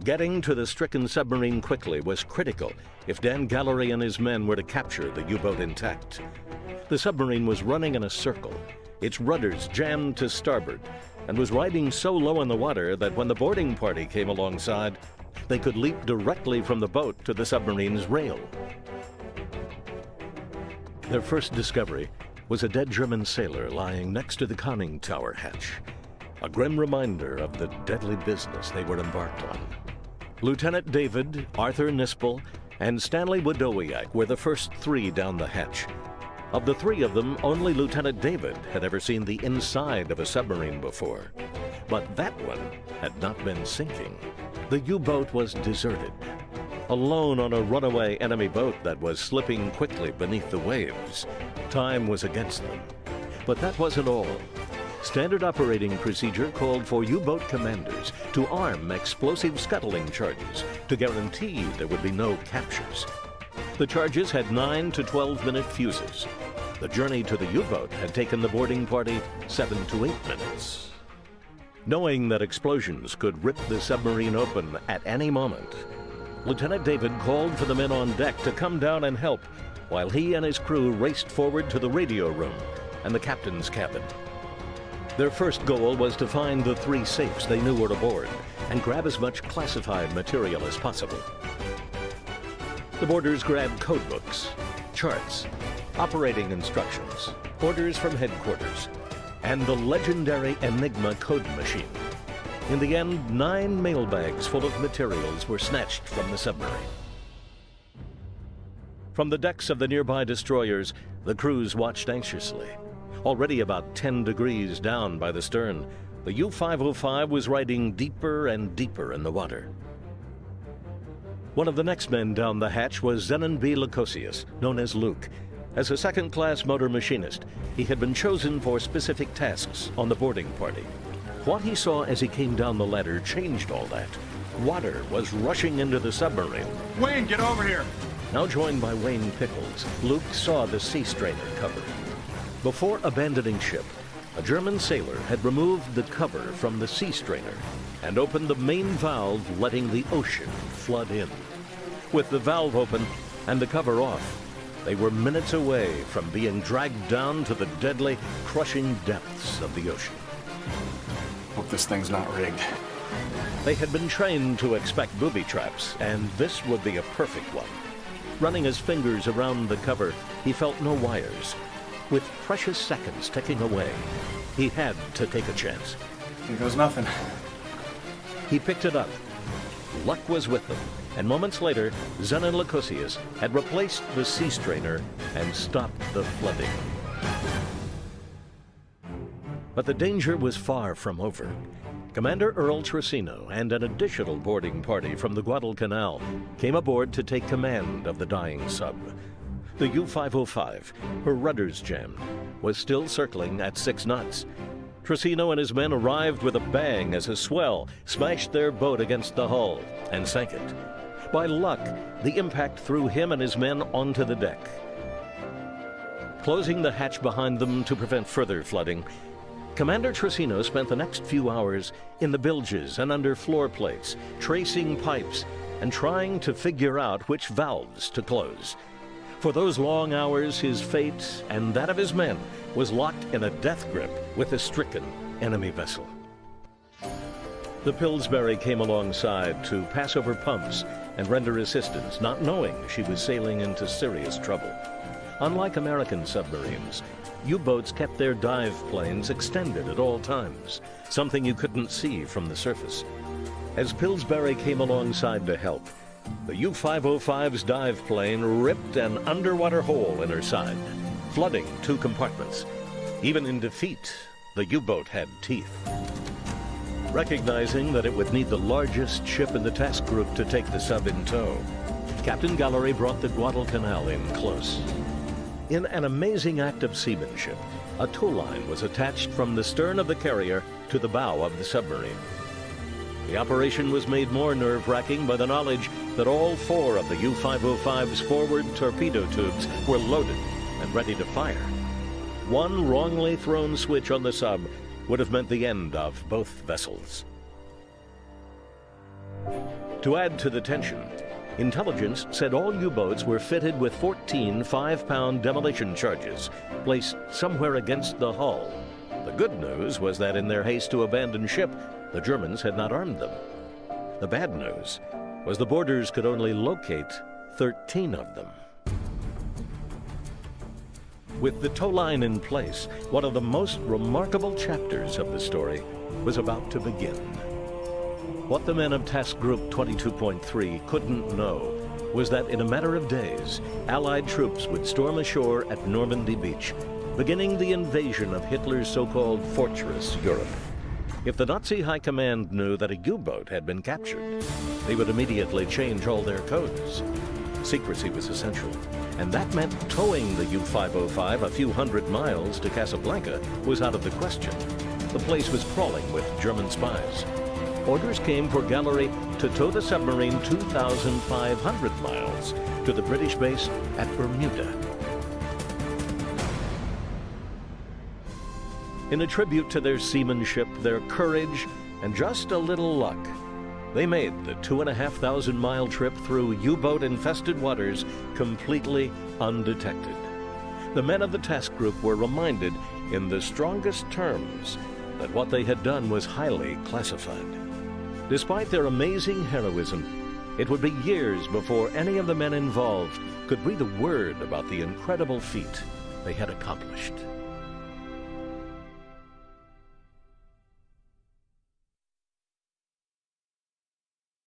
Getting to the stricken submarine quickly was critical if Dan Gallery and his men were to capture the U-boat intact. The submarine was running in a circle, its rudders jammed to starboard, and was riding so low in the water that when the boarding party came alongside, they could leap directly from the boat to the submarine's rail. Their first discovery was a dead German sailor lying next to the conning tower hatch, a grim reminder of the deadly business they were embarked on. Lieutenant David, Arthur Nispel, and Stanley Wadowiak were the first three down the hatch. Of the three of them, only Lieutenant David had ever seen the inside of a submarine before. But that one had not been sinking. The U-boat was deserted, alone on a runaway enemy boat that was slipping quickly beneath the waves. Time was against them. But that wasn't all. Standard operating procedure called for U-boat commanders to arm explosive scuttling charges to guarantee there would be no captures. The charges had 9 to 12-minute fuses. The journey to the U-boat had taken the boarding party 7 to 8 minutes. Knowing that explosions could rip the submarine open at any moment, Lieutenant David called for the men on deck to come down and help, while he and his crew raced forward to the radio room and the captain's cabin. Their first goal was to find the 3 safes they knew were aboard and grab as much classified material as possible. The boarders grabbed code books, charts, operating instructions, orders from headquarters, and the legendary Enigma code machine. In the end, 9 mailbags full of materials were snatched from the submarine. From the decks of the nearby destroyers, the crews watched anxiously. Already about 10 degrees down by the stern, the U505 was riding deeper and deeper in the water. One of the next men down the hatch was Zenon B. Lukosius, known as Luke. As a second-class motor machinist, he had been chosen for specific tasks on the boarding party. What he saw as he came down the ladder changed all that. Water was rushing into the submarine. Wayne, get over here! Now joined by Wayne Pickles, Luke saw the sea strainer cover. Before abandoning ship, a German sailor had removed the cover from the sea strainer and opened the main valve, letting the ocean flood in. With the valve open and the cover off, they were minutes away from being dragged down to the deadly, crushing depths of the ocean. Hope this thing's not rigged. They had been trained to expect booby traps, and this would be a perfect one. Running his fingers around the cover, he felt no wires. With precious seconds ticking away, he had to take a chance. Here goes nothing. He picked it up. Luck was with them, and moments later, Zenon Lukosius had replaced the sea strainer and stopped the flooding. But the danger was far from over. Commander Earl Trissino and an additional boarding party from the Guadalcanal came aboard to take command of the dying sub. The U505, her rudders jammed, was still circling at 6 knots. Trissino and his men arrived with a bang as a swell smashed their boat against the hull and sank it. By luck, the impact threw him and his men onto the deck. Closing the hatch behind them to prevent further flooding, Commander Trissino spent the next few hours in the bilges and under floor plates, tracing pipes and trying to figure out which valves to close. For those long hours, his fate and that of his men was locked in a death grip with a stricken enemy vessel. The Pillsbury came alongside to pass over pumps and render assistance, not knowing she was sailing into serious trouble. Unlike American submarines, U-boats kept their dive planes extended at all times, something you couldn't see from the surface. As Pillsbury came alongside to help, the U505's dive plane ripped an underwater hole in her side, flooding 2 compartments. Even in defeat, the U-boat had teeth. Recognizing that it would need the largest ship in the task group to take the sub in tow, Captain Gallery brought the Guadalcanal in close. In an amazing act of seamanship, a tow line was attached from the stern of the carrier to the bow of the submarine. The operation was made more nerve-wracking by the knowledge that all 4 of the U505's forward torpedo tubes were loaded and ready to fire. One wrongly thrown switch on the sub would have meant the end of both vessels. To add to the tension, intelligence said all U-boats were fitted with 14 5-pound demolition charges placed somewhere against the hull. The good news was that in their haste to abandon ship, the Germans had not armed them. The bad news was the boarders could only locate 13 of them. With the tow line in place, one of the most remarkable chapters of the story was about to begin. What the men of Task Group 22.3 couldn't know was that in a matter of days, Allied troops would storm ashore at Normandy Beach, beginning the invasion of Hitler's so-called fortress Europe. If the Nazi high command knew that a U-boat had been captured, they would immediately change all their codes. Secrecy was essential, and that meant towing the U505 a few hundred miles to Casablanca was out of the question. The place was crawling with German spies. Orders came for Gallery to tow the submarine 2,500 miles to the British base at Bermuda. In a tribute to their seamanship, their courage, and just a little luck, they made the 2,500-mile trip through U-boat-infested waters completely undetected. The men of the task group were reminded in the strongest terms that what they had done was highly classified. Despite their amazing heroism, it would be years before any of the men involved could breathe a word about the incredible feat they had accomplished.